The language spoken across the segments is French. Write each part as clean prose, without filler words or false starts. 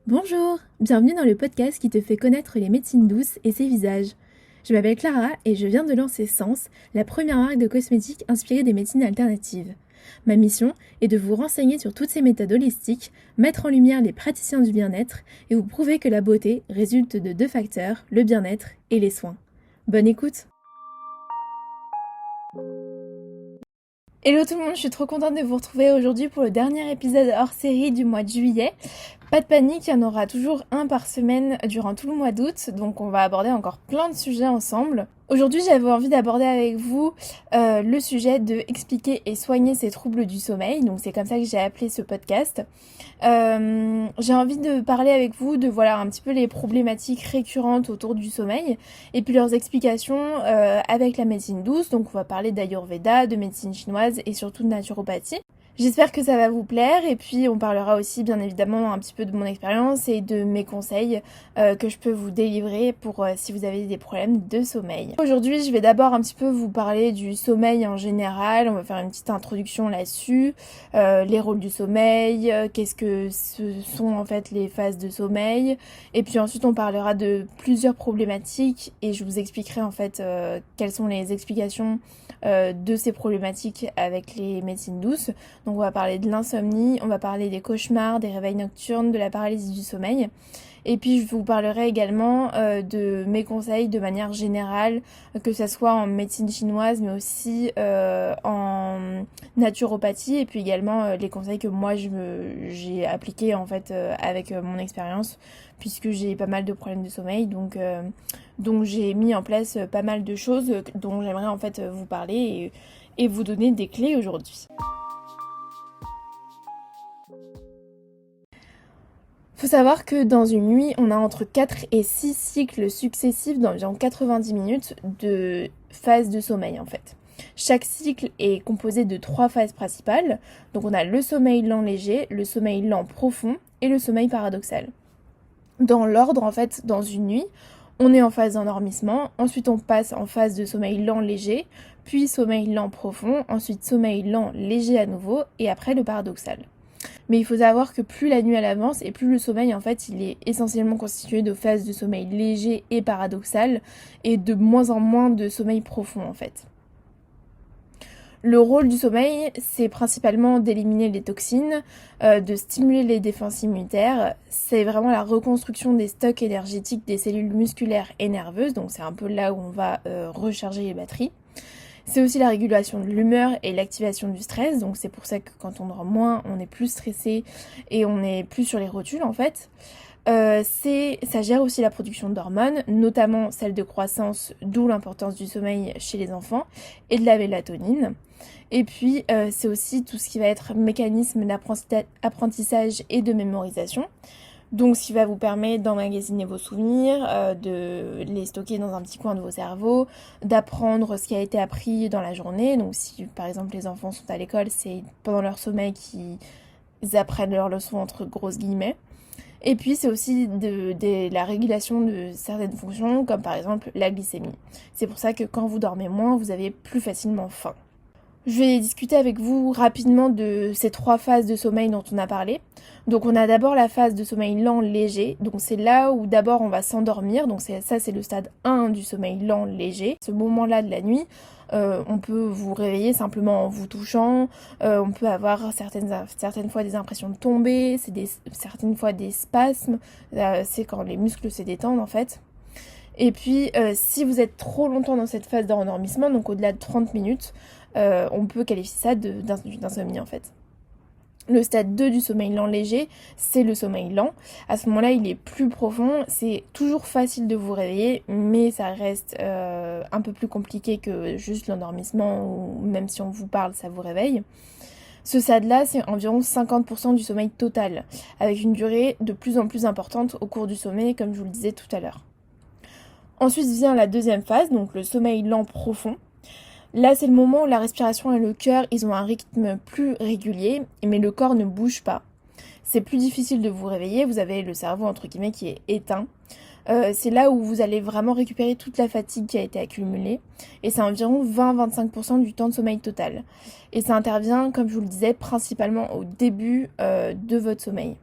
Bonjour, bienvenue dans le podcast qui te fait connaître les médecines douces et ses visages. Je m'appelle Clara et je viens de lancer Sens, la première marque de cosmétiques inspirée des médecines alternatives. Ma mission est de vous renseigner sur toutes ces méthodes holistiques, mettre en lumière les praticiens du bien-être et vous prouver que la beauté résulte de deux facteurs, le bien-être et les soins. Bonne écoute! Hello tout le monde, je suis trop contente de vous retrouver aujourd'hui pour le dernier épisode hors série du mois de juillet. Pas de panique, il y en aura toujours un par semaine durant tout le mois d'août, donc on va aborder encore plein de sujets ensemble. Aujourd'hui, j'avais envie d'aborder avec vous le sujet de expliquer et soigner ces troubles du sommeil, donc c'est comme ça que j'ai appelé ce podcast. J'ai envie de parler avec vous de voilà un petit peu les problématiques récurrentes autour du sommeil et puis leurs explications avec la médecine douce, donc on va parler d'Ayurveda, de médecine chinoise et surtout de naturopathie. J'espère que ça va vous plaire et puis on parlera aussi bien évidemment un petit peu de mon expérience et de mes conseils que je peux vous délivrer pour si vous avez des problèmes de sommeil. Aujourd'hui je vais d'abord un petit peu vous parler du sommeil en général, on va faire une petite introduction là-dessus, les rôles du sommeil, qu'est-ce que ce sont en fait les phases de sommeil et puis ensuite on parlera de plusieurs problématiques et je vous expliquerai en fait quelles sont les explications de ces problématiques avec les médecines douces. Donc on va parler de l'insomnie, on va parler des cauchemars, des réveils nocturnes, de la paralysie du sommeil. Et puis je vous parlerai également de mes conseils de manière générale, que ce soit en médecine chinoise mais aussi en naturopathie et puis également les conseils que moi j'ai appliqués en fait avec mon expérience puisque j'ai pas mal de problèmes de sommeil donc j'ai mis en place pas mal de choses dont j'aimerais en fait vous parler et vous donner des clés aujourd'hui. Faut savoir que dans une nuit, on a entre 4 et 6 cycles successifs d'environ 90 minutes de phases de sommeil en fait. Chaque cycle est composé de 3 phases principales. Donc on a le sommeil lent léger, le sommeil lent profond et le sommeil paradoxal. Dans l'ordre en fait, dans une nuit, on est en phase d'endormissement, ensuite on passe en phase de sommeil lent léger, puis sommeil lent profond, ensuite sommeil lent léger à nouveau et après le paradoxal. Mais il faut savoir que plus la nuit elle avance et plus le sommeil en fait il est essentiellement constitué de phases de sommeil léger et paradoxal et de moins en moins de sommeil profond en fait. Le rôle du sommeil c'est principalement d'éliminer les toxines, de stimuler les défenses immunitaires, c'est vraiment la reconstruction des stocks énergétiques des cellules musculaires et nerveuses, donc c'est un peu là où on va recharger les batteries. C'est aussi la régulation de l'humeur et l'activation du stress, donc c'est pour ça que quand on dort moins, on est plus stressé et on est plus sur les rotules en fait. Ça gère aussi la production d'hormones, notamment celle de croissance, d'où l'importance du sommeil chez les enfants, et de la mélatonine. Et puis c'est aussi tout ce qui va être mécanisme d'apprentissage et de mémorisation. Donc ce qui va vous permettre d'emmagasiner vos souvenirs, de les stocker dans un petit coin de vos cerveaux, d'apprendre ce qui a été appris dans la journée. Donc si par exemple les enfants sont à l'école, c'est pendant leur sommeil qu'ils apprennent leurs leçons entre grosses guillemets. Et puis c'est aussi de la régulation de certaines fonctions comme par exemple la glycémie. C'est pour ça que quand vous dormez moins, vous avez plus facilement faim. Je vais discuter avec vous rapidement de ces 3 phases de sommeil dont on a parlé. Donc on a d'abord la phase de sommeil lent léger, donc c'est là où d'abord on va s'endormir, donc c'est le stade 1 du sommeil lent léger. Ce moment-là de la nuit, on peut vous réveiller simplement en vous touchant, on peut avoir certaines fois des impressions de tomber, certaines fois des spasmes, c'est quand les muscles se détendent en fait. Et puis si vous êtes trop longtemps dans cette phase d'endormissement, donc au-delà de 30 minutes, on peut qualifier ça d'insomnie en fait. Le stade 2 du sommeil lent léger, c'est le sommeil lent. À ce moment-là, il est plus profond. C'est toujours facile de vous réveiller, mais ça reste un peu plus compliqué que juste l'endormissement, ou même si on vous parle, ça vous réveille. Ce stade-là, c'est environ 50% du sommeil total, avec une durée de plus en plus importante au cours du sommeil, comme je vous le disais tout à l'heure. Ensuite vient la deuxième phase, donc le sommeil lent profond. Là, c'est le moment où la respiration et le cœur, ils ont un rythme plus régulier, mais le corps ne bouge pas. C'est plus difficile de vous réveiller, vous avez le cerveau, entre guillemets, qui est éteint. C'est là où vous allez vraiment récupérer toute la fatigue qui a été accumulée. Et c'est environ 20-25% du temps de sommeil total. Et ça intervient, comme je vous le disais, principalement au début de votre sommeil.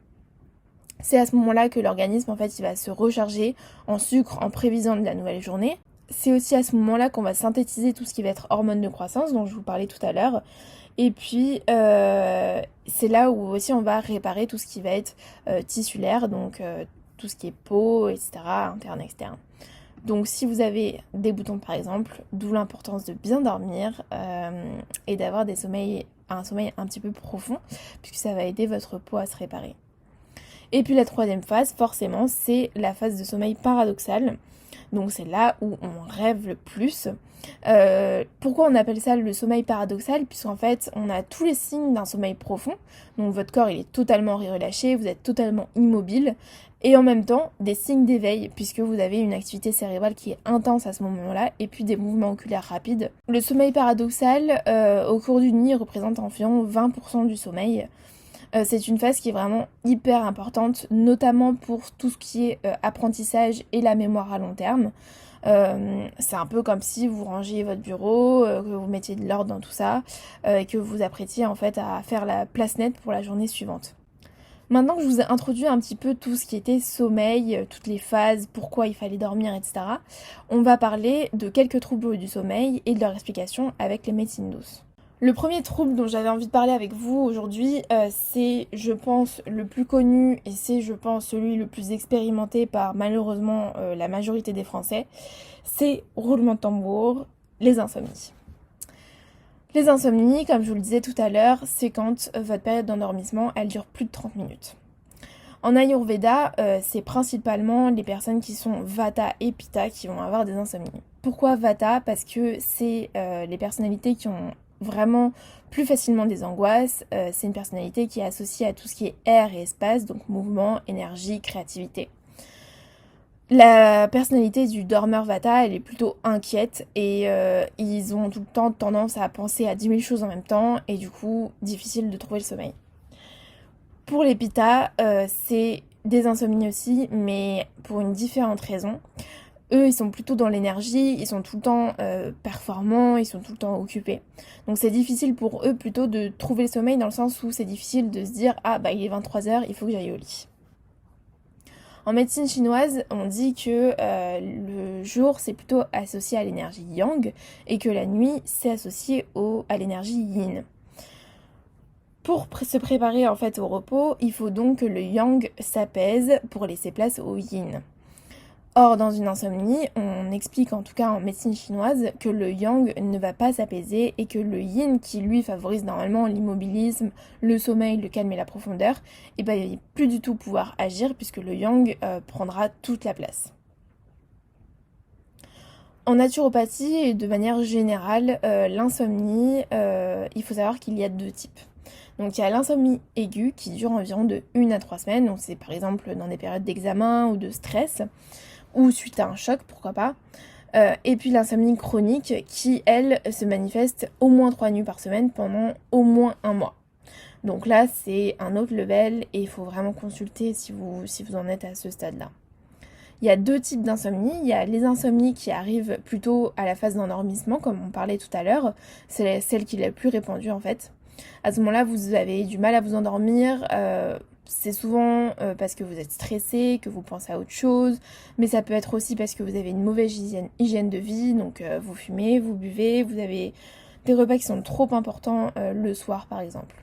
C'est à ce moment-là que l'organisme, en fait, il va se recharger en sucre en prévision de la nouvelle journée. C'est aussi à ce moment-là qu'on va synthétiser tout ce qui va être hormones de croissance, dont je vous parlais tout à l'heure. Et puis, c'est là où aussi on va réparer tout ce qui va être tissulaire, donc tout ce qui est peau, etc., interne, externe. Donc si vous avez des boutons par exemple, d'où l'importance de bien dormir et d'avoir un sommeil un petit peu profond, puisque ça va aider votre peau à se réparer. Et puis la troisième phase, forcément, c'est la phase de sommeil paradoxal. Donc c'est là où on rêve le plus. Pourquoi on appelle ça le sommeil paradoxal? Puisqu'en fait, on a tous les signes d'un sommeil profond. Donc votre corps, il est totalement relâché, vous êtes totalement immobile. Et en même temps, des signes d'éveil, puisque vous avez une activité cérébrale qui est intense à ce moment-là, et puis des mouvements oculaires rapides. Le sommeil paradoxal, au cours d'une nuit, représente environ 20% du sommeil. C'est une phase qui est vraiment hyper importante, notamment pour tout ce qui est apprentissage et la mémoire à long terme. C'est un peu comme si vous rangiez votre bureau, que vous mettiez de l'ordre dans tout ça, et que vous apprêtiez en fait à faire la place nette pour la journée suivante. Maintenant que je vous ai introduit un petit peu tout ce qui était sommeil, toutes les phases, pourquoi il fallait dormir, etc., on va parler de quelques troubles du sommeil et de leur explication avec les médecines douces. Le premier trouble dont j'avais envie de parler avec vous aujourd'hui, c'est, je pense, le plus connu et c'est, je pense, celui le plus expérimenté par malheureusement la majorité des Français, c'est, roulement de tambour, les insomnies. Les insomnies, comme je vous le disais tout à l'heure, c'est quand votre période d'endormissement, elle dure plus de 30 minutes. En Ayurveda, c'est principalement les personnes qui sont Vata et Pitta qui vont avoir des insomnies. Pourquoi Vata? Parce que c'est les personnalités qui ont vraiment plus facilement des angoisses. C'est une personnalité qui est associée à tout ce qui est air et espace, donc mouvement, énergie, créativité. La personnalité du dormeur Vata, elle est plutôt inquiète et ils ont tout le temps tendance à penser à 10 000 choses en même temps et du coup, difficile de trouver le sommeil. Pour les Pitta, c'est des insomnies aussi, mais pour une différente raison. Eux, ils sont plutôt dans l'énergie, ils sont tout le temps performants, ils sont tout le temps occupés. Donc c'est difficile pour eux plutôt de trouver le sommeil dans le sens où c'est difficile de se dire « Ah, bah il est 23h, il faut que j'aille au lit ». En médecine chinoise, on dit que le jour, c'est plutôt associé à l'énergie yang et que la nuit, c'est associé à l'énergie yin. Pour se préparer en fait au repos, il faut donc que le yang s'apaise pour laisser place au yin. Or, dans une insomnie, on explique en tout cas en médecine chinoise que le yang ne va pas s'apaiser et que le yin, qui lui favorise normalement l'immobilisme, le sommeil, le calme et la profondeur, il va plus du tout pouvoir agir puisque le yang prendra toute la place. En naturopathie et de manière générale, l'insomnie, il faut savoir qu'il y a deux types. Donc il y a l'insomnie aiguë qui dure environ de 1 à 3 semaines, donc c'est par exemple dans des périodes d'examen ou de stress, ou suite à un choc, pourquoi pas. Et puis l'insomnie chronique qui, elle, se manifeste au moins 3 nuits par semaine pendant au moins 1 mois. Donc là, c'est un autre level et il faut vraiment consulter si vous en êtes à ce stade-là. Il y a deux types d'insomnie. Il y a les insomnies qui arrivent plutôt à la phase d'endormissement, comme on parlait tout à l'heure. C'est celle qui est la plus répandue en fait. À ce moment-là, vous avez du mal à vous endormir. C'est souvent parce que vous êtes stressé, que vous pensez à autre chose, mais ça peut être aussi parce que vous avez une mauvaise hygiène de vie, donc vous fumez, vous buvez, vous avez des repas qui sont trop importants le soir par exemple.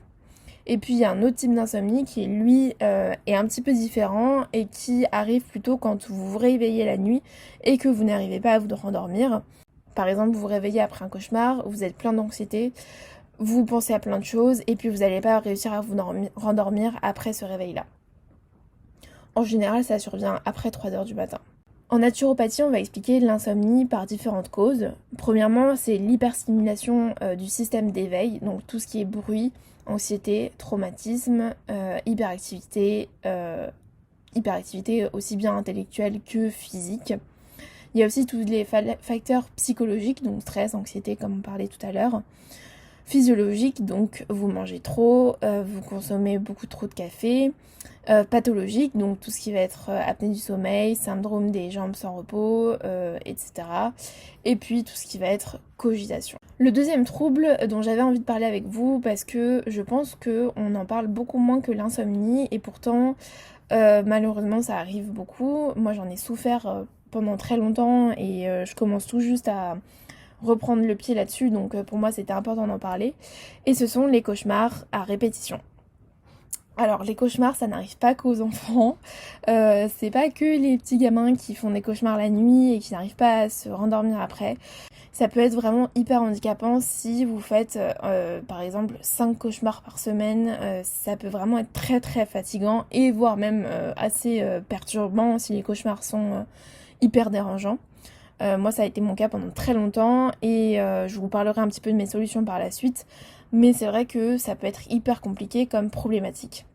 Et puis il y a un autre type d'insomnie qui lui est un petit peu différent et qui arrive plutôt quand vous vous réveillez la nuit et que vous n'arrivez pas à vous rendormir. Par exemple, vous vous réveillez après un cauchemar, vous êtes plein d'anxiété, vous pensez à plein de choses et puis vous n'allez pas réussir à vous rendormir après ce réveil-là. En général, ça survient après 3h du matin. En naturopathie, on va expliquer l'insomnie par différentes causes. Premièrement, c'est l'hyperstimulation du système d'éveil, donc tout ce qui est bruit, anxiété, traumatisme, hyperactivité aussi bien intellectuelle que physique. Il y a aussi tous les facteurs psychologiques, donc stress, anxiété, comme on parlait tout à l'heure. Physiologique, donc vous mangez trop, vous consommez beaucoup trop de café. Pathologique, donc tout ce qui va être apnée du sommeil, syndrome des jambes sans repos, etc. Et puis tout ce qui va être cogitation. Le deuxième trouble dont j'avais envie de parler avec vous, parce que je pense qu'on en parle beaucoup moins que l'insomnie, et pourtant malheureusement ça arrive beaucoup. Moi j'en ai souffert pendant très longtemps, et je commence tout juste à reprendre le pied là-dessus, donc pour moi c'était important d'en parler. Et ce sont les cauchemars à répétition. Alors les cauchemars, ça n'arrive pas qu'aux enfants, c'est pas que les petits gamins qui font des cauchemars la nuit et qui n'arrivent pas à se rendormir après. Ça peut être vraiment hyper handicapant si vous faites par exemple 5 cauchemars par semaine, ça peut vraiment être très très fatigant et voire même assez perturbant si les cauchemars sont hyper dérangeants. Moi ça a été mon cas pendant très longtemps et je vous parlerai un petit peu de mes solutions par la suite. Mais c'est vrai que ça peut être hyper compliqué comme problématique.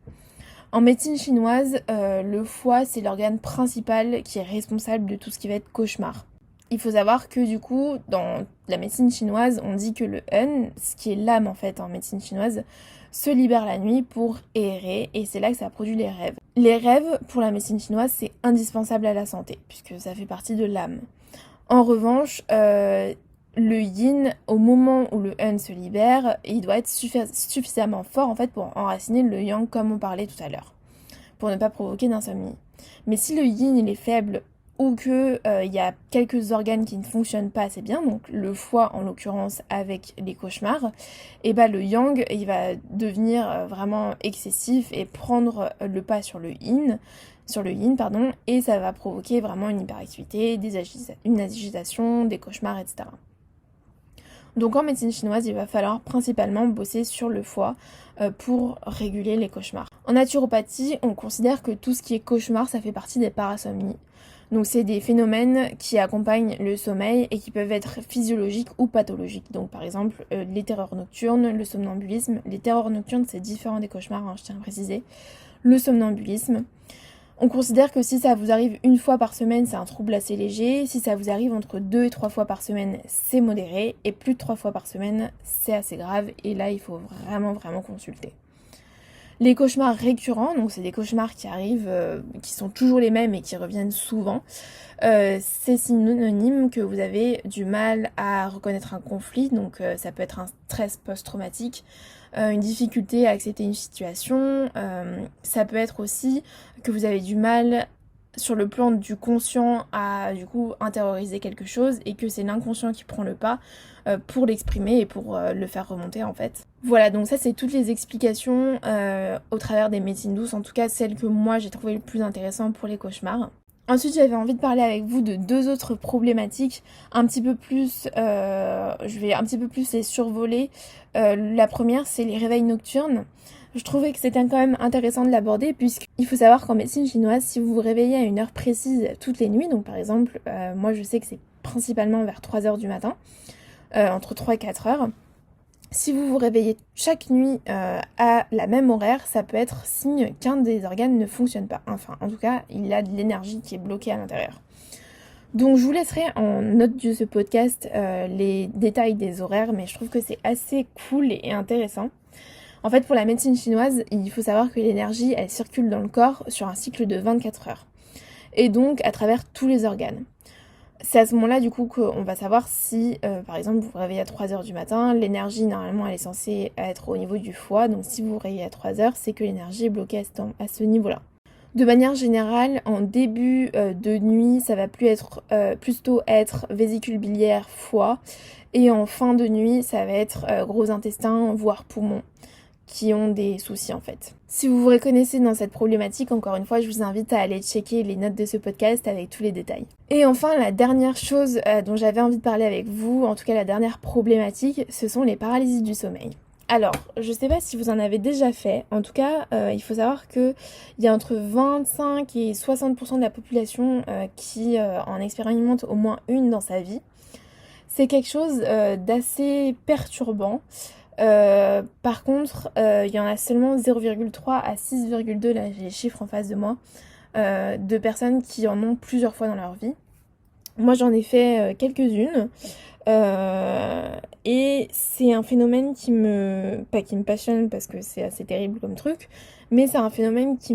En médecine chinoise, le foie c'est l'organe principal qui est responsable de tout ce qui va être cauchemar. Il faut savoir que du coup, dans la médecine chinoise, on dit que le Hun, ce qui est l'âme en fait en médecine chinoise, se libère la nuit pour errer et c'est là que ça produit les rêves. Les rêves, pour la médecine chinoise, c'est indispensable à la santé puisque ça fait partie de l'âme. En revanche, le yin, au moment où le Hun se libère, il doit être suffisamment fort en fait pour enraciner le yang comme on parlait tout à l'heure, pour ne pas provoquer d'insomnie. Mais si le yin il est faible ou que y a quelques organes qui ne fonctionnent pas assez bien, donc le foie en l'occurrence avec les cauchemars, et bah le yang il va devenir vraiment excessif et prendre le pas sur le yin, et ça va provoquer vraiment une hyperactivité, une agitation, des cauchemars, etc. Donc en médecine chinoise, il va falloir principalement bosser sur le foie pour réguler les cauchemars. En naturopathie, on considère que tout ce qui est cauchemar, ça fait partie des parasomnies. Donc c'est des phénomènes qui accompagnent le sommeil et qui peuvent être physiologiques ou pathologiques. Donc par exemple les terreurs nocturnes, le somnambulisme. Les terreurs nocturnes c'est différent des cauchemars, hein, je tiens à préciser. Le somnambulisme. On considère que si ça vous arrive une fois par semaine, c'est un trouble assez léger. Si ça vous arrive entre 2 et 3 fois par semaine, c'est modéré. Et plus de 3 fois par semaine, c'est assez grave. Et là, il faut vraiment consulter. Les cauchemars récurrents, donc c'est des cauchemars qui arrivent, qui sont toujours les mêmes et qui reviennent souvent. C'est synonyme que vous avez du mal à reconnaître un conflit, donc ça peut être un stress post-traumatique, une difficulté à accepter une situation, ça peut être aussi que vous avez du mal sur le plan du conscient à du coup intérioriser quelque chose et que c'est l'inconscient qui prend le pas pour l'exprimer et pour le faire remonter en fait. Voilà, donc ça c'est toutes les explications au travers des médecines douces, en tout cas celles que moi j'ai trouvé le plus intéressant pour les cauchemars. Ensuite, j'avais envie de parler avec vous de 2 autres problématiques, un petit peu plus, je vais un petit peu plus les survoler. La première, c'est les réveils nocturnes. Je trouvais que c'était quand même intéressant de l'aborder, puisqu'il faut savoir qu'en médecine chinoise, si vous vous réveillez à une heure précise toutes les nuits, donc par exemple, moi je sais que c'est principalement vers 3h du matin, entre 3 et 4h, si vous vous réveillez chaque nuit à la même horaire, ça peut être signe qu'un des organes ne fonctionne pas. Enfin, en tout cas, il y a de l'énergie qui est bloquée à l'intérieur. Donc je vous laisserai en note de ce podcast les détails des horaires, mais je trouve que c'est assez cool et intéressant. En fait, pour la médecine chinoise, il faut savoir que l'énergie, elle circule dans le corps sur un cycle de 24 heures. Et donc à travers tous les organes. C'est à ce moment-là du coup qu'on va savoir si, par exemple, vous vous réveillez à 3h du matin, l'énergie normalement elle est censée être au niveau du foie, donc si vous vous réveillez à 3h, c'est que l'énergie est bloquée à ce niveau-là. De manière générale, en début de nuit, ça va plutôt être vésicule biliaire, foie, et en fin de nuit, ça va être gros intestin, voire poumon, qui ont des soucis en fait. Si vous vous reconnaissez dans cette problématique, encore une fois, je vous invite à aller checker les notes de ce podcast avec tous les détails. Et enfin, la dernière chose dont j'avais envie de parler avec vous, en tout cas la dernière problématique, ce sont les paralysies du sommeil. Alors, je sais pas si vous en avez déjà fait, en tout cas, il faut savoir qu'il y a entre 25 et 60% de la population qui en expérimente au moins une dans sa vie. C'est quelque chose d'assez perturbant. Par contre, il y en a seulement 0,3 à 6,2, là j'ai les chiffres en face de moi, de personnes qui en ont plusieurs fois dans leur vie. Moi j'en ai fait quelques-unes. Et c'est un phénomène pas qui me passionne parce que c'est assez terrible comme truc, mais c'est un phénomène qui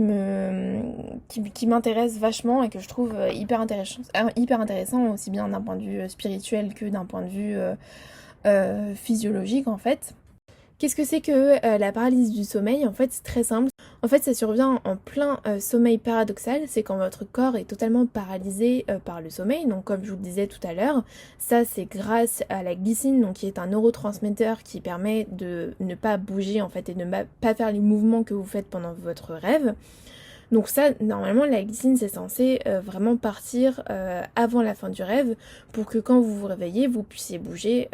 m'intéresse vachement et que je trouve hyper intéressant aussi bien d'un point de vue spirituel que d'un point de vue physiologique en fait. Qu'est-ce que c'est que la paralysie du sommeil? En fait, c'est très simple. En fait, ça survient en plein sommeil paradoxal. C'est quand votre corps est totalement paralysé par le sommeil. Donc, comme je vous le disais tout à l'heure, ça, c'est grâce à la glycine, donc, qui est un neurotransmetteur qui permet de ne pas bouger, en fait, et de ne pas faire les mouvements que vous faites pendant votre rêve. Donc ça, normalement, la glycine, c'est censé vraiment partir avant la fin du rêve pour que quand vous vous réveillez, vous puissiez bouger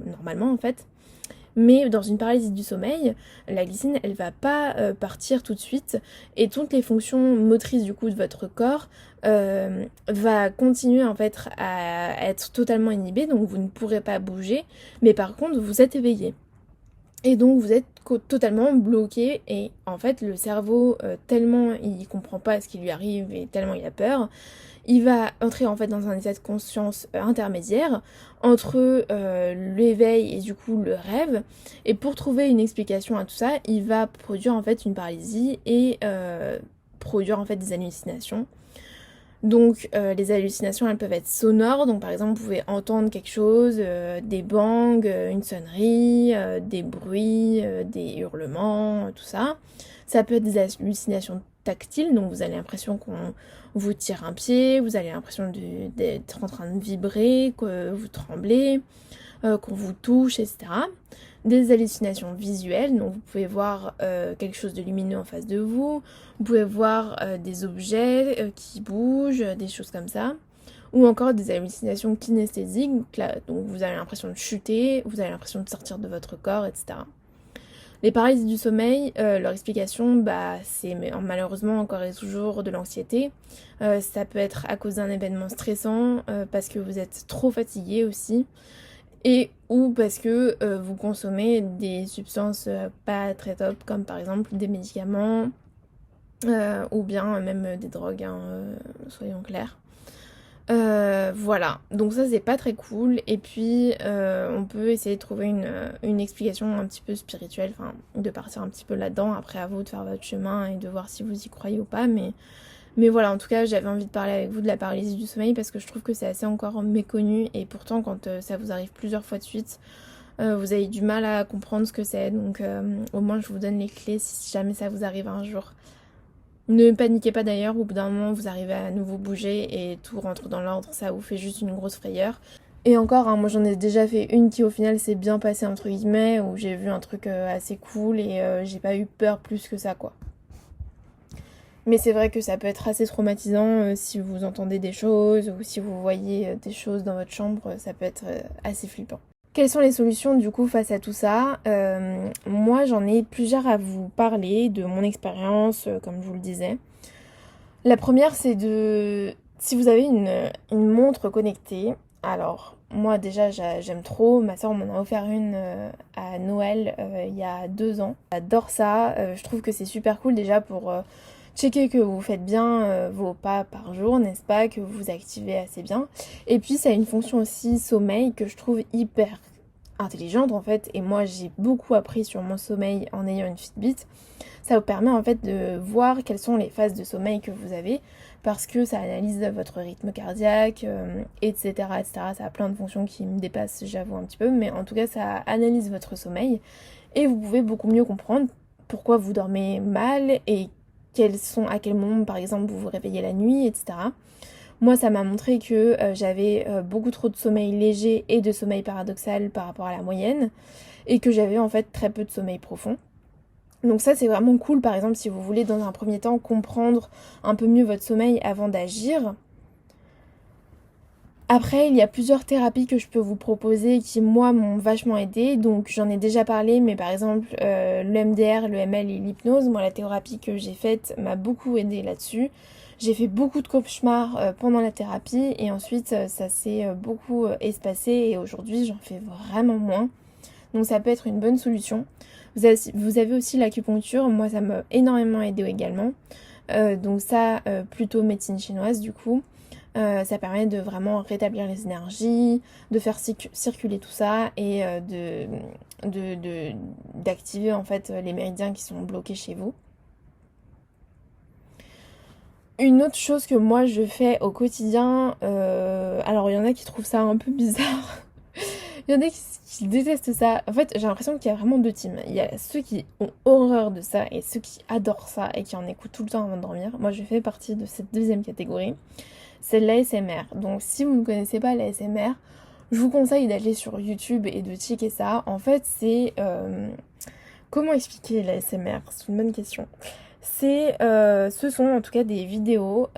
normalement, en fait. Mais dans une paralysie du sommeil, la glycine, elle va pas partir tout de suite et toutes les fonctions motrices du coup de votre corps va continuer en fait à être totalement inhibée, donc vous ne pourrez pas bouger, mais par contre vous êtes éveillé. Et donc vous êtes totalement bloqué et en fait le cerveau tellement il comprend pas ce qui lui arrive et tellement il a peur, il va entrer en fait dans un état de conscience intermédiaire entre l'éveil et du coup le rêve. Et pour trouver une explication à tout ça, il va produire en fait une paralysie et produire en fait des hallucinations. Donc les hallucinations elles peuvent être sonores, donc par exemple vous pouvez entendre quelque chose, des bangs, une sonnerie, des bruits, des hurlements, tout ça. Ça peut être des hallucinations tactiles, donc vous avez l'impression qu'on vous tire un pied, vous avez l'impression d'être en train de vibrer, que vous tremblez, qu'on vous touche, etc. Des hallucinations visuelles, donc vous pouvez voir quelque chose de lumineux en face de vous, vous pouvez voir des objets qui bougent, des choses comme ça, ou encore des hallucinations kinesthésiques, donc vous avez l'impression de chuter, vous avez l'impression de sortir de votre corps, etc. Les paralysies du sommeil, leur explication, c'est malheureusement encore et toujours de l'anxiété. Ça peut être à cause d'un événement stressant, parce que vous êtes trop fatigué aussi, et ou parce que vous consommez des substances pas très top, comme par exemple des médicaments, ou bien même des drogues, hein, soyons clairs. Voilà, donc ça c'est pas très cool. Et puis on peut essayer de trouver une explication un petit peu spirituelle, enfin de partir un petit peu là-dedans. Après à vous de faire votre chemin et de voir si vous y croyez ou pas. Mais voilà, en tout cas j'avais envie de parler avec vous de la paralysie du sommeil parce que je trouve que c'est assez encore méconnu. Et pourtant quand ça vous arrive plusieurs fois de suite, vous avez du mal à comprendre ce que c'est. Donc au moins je vous donne les clés si jamais ça vous arrive un jour. Ne paniquez pas d'ailleurs, au bout d'un moment vous arrivez à nouveau bouger et tout rentre dans l'ordre, ça vous fait juste une grosse frayeur. Et encore, hein, moi j'en ai déjà fait une qui au final s'est bien passée entre guillemets, où j'ai vu un truc assez cool et j'ai pas eu peur plus que ça quoi. Mais c'est vrai que ça peut être assez traumatisant si vous entendez des choses ou si vous voyez des choses dans votre chambre, ça peut être assez flippant. Quelles sont les solutions du coup face à tout ça? Moi j'en ai plusieurs à vous parler de mon expérience, comme je vous le disais. La première c'est si vous avez une montre connectée, alors moi déjà j'aime trop, ma soeur m'en a offert une à Noël il y a 2 ans. J'adore ça, je trouve que c'est super cool déjà pour checker que vous faites bien vos pas par jour, n'est-ce pas, que vous vous activez assez bien. Et puis ça a une fonction aussi sommeil que je trouve hyper intelligente en fait, et moi j'ai beaucoup appris sur mon sommeil en ayant une Fitbit. Ça vous permet en fait de voir quelles sont les phases de sommeil que vous avez parce que ça analyse votre rythme cardiaque, etc., etc. Ça a plein de fonctions qui me dépassent, j'avoue un petit peu, mais en tout cas ça analyse votre sommeil et vous pouvez beaucoup mieux comprendre pourquoi vous dormez mal et à quel moment par exemple vous vous réveillez la nuit, etc. Moi ça m'a montré que j'avais beaucoup trop de sommeil léger et de sommeil paradoxal par rapport à la moyenne et que j'avais en fait très peu de sommeil profond. Donc ça c'est vraiment cool par exemple si vous voulez dans un premier temps comprendre un peu mieux votre sommeil avant d'agir. Après il y a plusieurs thérapies que je peux vous proposer qui moi m'ont vachement aidé. Donc j'en ai déjà parlé mais par exemple le MDR, le ML et l'hypnose, moi la thérapie que j'ai faite m'a beaucoup aidé là-dessus. J'ai fait beaucoup de cauchemars pendant la thérapie et ensuite ça s'est beaucoup espacé et aujourd'hui j'en fais vraiment moins. Donc ça peut être une bonne solution. Vous avez aussi l'acupuncture, moi ça m'a énormément aidé également. Donc ça plutôt médecine chinoise du coup. Ça permet de vraiment rétablir les énergies, de faire circuler tout ça et d'activer en fait les méridiens qui sont bloqués chez vous. Une autre chose que moi je fais au quotidien, alors il y en a qui trouvent ça un peu bizarre, il y en a qui détestent ça. En fait, j'ai l'impression qu'il y a vraiment deux teams. Il y a ceux qui ont horreur de ça et ceux qui adorent ça et qui en écoutent tout le temps avant de dormir. Moi je fais partie de cette deuxième catégorie, c'est l'ASMR. Donc si vous ne connaissez pas l'ASMR, je vous conseille d'aller sur YouTube et de checker ça. En fait c'est... comment expliquer l'ASMR? C'est une bonne question. Ce sont en tout cas des vidéos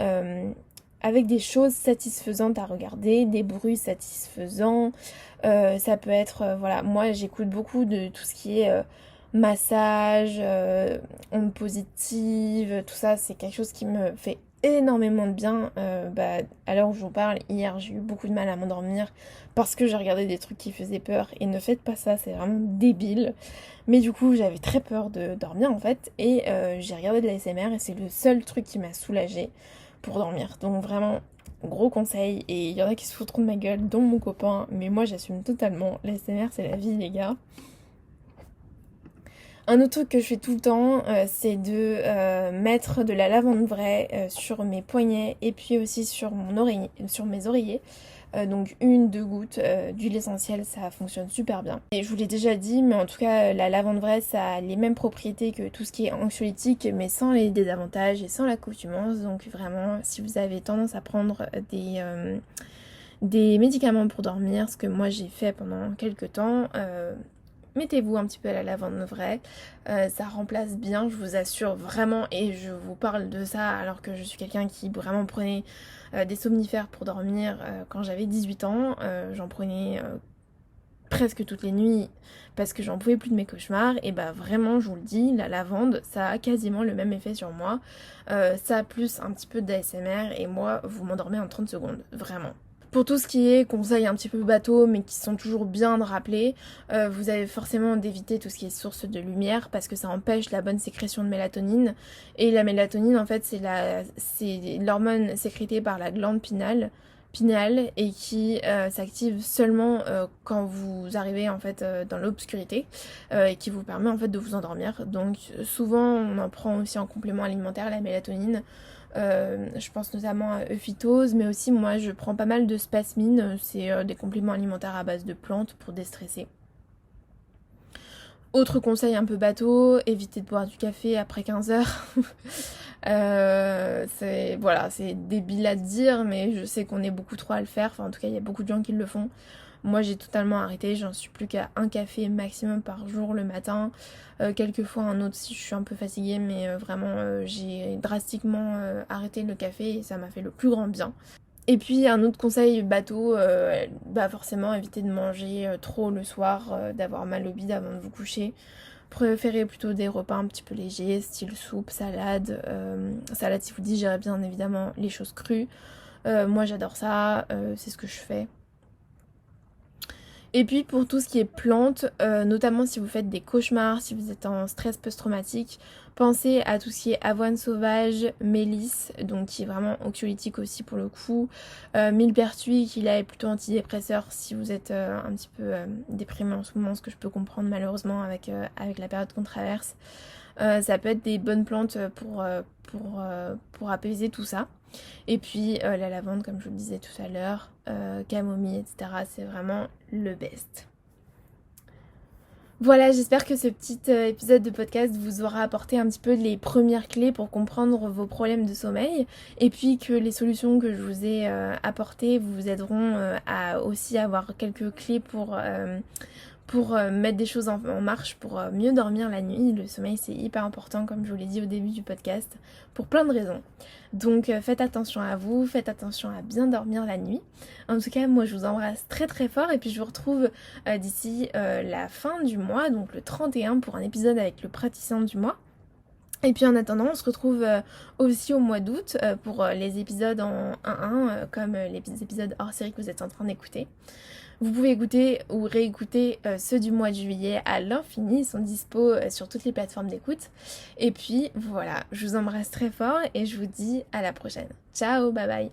avec des choses satisfaisantes à regarder, des bruits satisfaisants. Ça peut être, voilà, moi j'écoute beaucoup de tout ce qui est massage, ondes positives, tout ça, c'est quelque chose qui me fait énormément de bien. À l'heure où je vous parle, hier j'ai eu beaucoup de mal à m'endormir parce que j'ai regardé des trucs qui faisaient peur et ne faites pas ça, c'est vraiment débile. Mais du coup j'avais très peur de dormir en fait et j'ai regardé de la l'ASMR et c'est le seul truc qui m'a soulagée pour dormir. Donc vraiment gros conseil, et il y en a qui se foutront de ma gueule dont mon copain, mais moi j'assume totalement, la l'ASMR c'est la vie les gars. Un autre truc que je fais tout le temps, c'est de mettre de la lavande vraie sur mes poignets et puis aussi sur sur mes oreillers. Donc 1-2 gouttes d'huile essentielle, ça fonctionne super bien. Et je vous l'ai déjà dit, mais en tout cas la lavande vraie, ça a les mêmes propriétés que tout ce qui est anxiolytique, mais sans les désavantages et sans l'accoutumance. Donc vraiment, si vous avez tendance à prendre des médicaments pour dormir, ce que moi j'ai fait pendant quelques temps, mettez-vous un petit peu à la lavande vraie, ça remplace bien, je vous assure vraiment, et je vous parle de ça alors que je suis quelqu'un qui vraiment prenait des somnifères pour dormir quand j'avais 18 ans, j'en prenais presque toutes les nuits parce que j'en pouvais plus de mes cauchemars, et bah vraiment je vous le dis, la lavande ça a quasiment le même effet sur moi, ça plus un petit peu d'ASMR et moi vous m'endormez en 30 secondes, vraiment. Pour tout ce qui est conseils un petit peu bateau mais qui sont toujours bien de rappeler, vous avez forcément d'éviter tout ce qui est source de lumière parce que ça empêche la bonne sécrétion de mélatonine. Et la mélatonine en fait c'est l'hormone sécrétée par la glande pinéale et qui s'active seulement quand vous arrivez en fait dans l'obscurité et qui vous permet en fait de vous endormir. Donc souvent on en prend aussi en complément alimentaire la mélatonine. Je pense notamment à Euphytose, mais aussi moi je prends pas mal de spasmine, c'est des compléments alimentaires à base de plantes pour déstresser. Autre conseil un peu bateau, évitez de boire du café après 15h. C'est débile à dire, mais je sais qu'on est beaucoup trop à le faire, enfin en tout cas il y a beaucoup de gens qui le font. Moi j'ai totalement arrêté, j'en suis plus qu'à un café maximum par jour le matin, quelquefois un autre si je suis un peu fatiguée, mais vraiment j'ai drastiquement arrêté le café et ça m'a fait le plus grand bien. Et puis un autre conseil bateau, forcément éviter de manger trop le soir, d'avoir mal au bide avant de vous coucher. Préférez plutôt des repas un petit peu légers, style soupe, salade. Salade si vous digérez bien évidemment les choses crues. Moi j'adore ça, c'est ce que je fais. Et puis pour tout ce qui est plantes, notamment si vous faites des cauchemars, si vous êtes en stress post-traumatique, pensez à tout ce qui est avoine sauvage, mélisse, donc qui est vraiment anxiolytique aussi pour le coup, millepertuis qui là est plutôt antidépresseur si vous êtes un petit peu déprimé en ce moment, ce que je peux comprendre malheureusement avec la période qu'on traverse. Ça peut être des bonnes plantes pour apaiser tout ça. Et puis la lavande, comme je vous le disais tout à l'heure, camomille, etc. C'est vraiment le best. Voilà, j'espère que ce petit épisode de podcast vous aura apporté un petit peu les premières clés pour comprendre vos problèmes de sommeil, et puis que les solutions que je vous ai apportées vous aideront à aussi avoir quelques clés pour mettre des choses en marche pour mieux dormir la nuit. Le sommeil c'est hyper important comme je vous l'ai dit au début du podcast pour plein de raisons. Donc faites attention à vous, faites attention à bien dormir la nuit. En tout cas moi je vous embrasse très très fort et puis je vous retrouve d'ici la fin du mois, donc le 31 pour un épisode avec le praticien du mois. Et puis en attendant, on se retrouve aussi au mois d'août pour les épisodes en 1-1 comme les épisodes hors série que vous êtes en train d'écouter. Vous pouvez écouter ou réécouter ceux du mois de juillet à l'infini, ils sont dispo sur toutes les plateformes d'écoute. Et puis voilà, je vous embrasse très fort et je vous dis à la prochaine. Ciao, bye bye.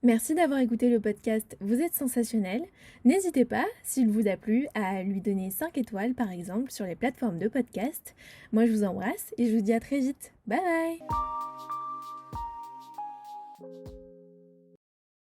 Merci d'avoir écouté le podcast Vous êtes sensationnel. N'hésitez pas, s'il vous a plu, à lui donner 5 étoiles par exemple sur les plateformes de podcast. Moi je vous embrasse et je vous dis à très vite. Bye bye.